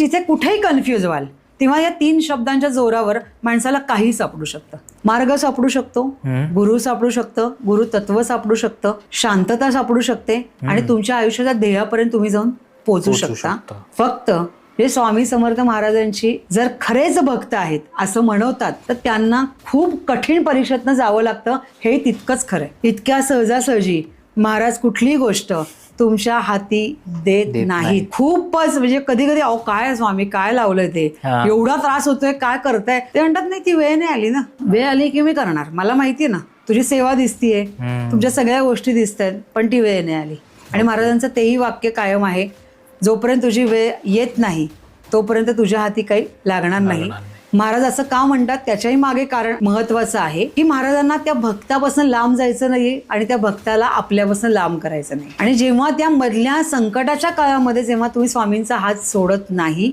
जिथे कुठेही कन्फ्यूज व्हाल तेव्हा या 3 शब्दांच्या जोरावर माणसाला काही सापडू शकतं. मार्ग सापडू शकतो, गुरु सापडू शकतं, गुरु तत्व सापडू शकतं, शांतता सापडू शकते आणि तुमच्या आयुष्याच्या ध्येयापर्यंत तुम्ही जाऊन पोहोचू शकता. फक्त जे स्वामी समर्थ महाराजांची जर खरेच भक्त आहेत असं म्हणवतात तर त्यांना खूप कठीण परीक्षेतनं जावं लागतं, हे तितकंच खरंय. इतक्या सहजासहजी महाराज कुठलीही गोष्ट तुमच्या हाती देत नाहीत. खूपच म्हणजे कधी कधी अहो काय स्वामी काय लावलंय ते, एवढा त्रास होतोय काय करताय, ते म्हणतात नाही ती वेळ नाही आली ना, वेळ आली की मी करणार, मला माहितीये ना तुझी सेवा दिसतीये, तुमच्या सगळ्या गोष्टी दिसतायत, पण ती वेळ नाही आली. आणि महाराजांचं तेही वाक्य कायम आहे, जोपर्यंत तुझी वेळ येत नाही तोपर्यंत तुझ्या हाती काही लागणार नाही. महाराज असं का म्हणतात त्याच्याही मागे कारण महत्वाचं आहे की महाराजांना त्या भक्तापासून लांब जायचं नाही आणि त्या भक्ताला आपल्यापासून लांब करायचं नाही. आणि जेव्हा त्या मधल्या संकटाच्या काळामध्ये जेव्हा तुम्ही स्वामींचा हात सोडत नाही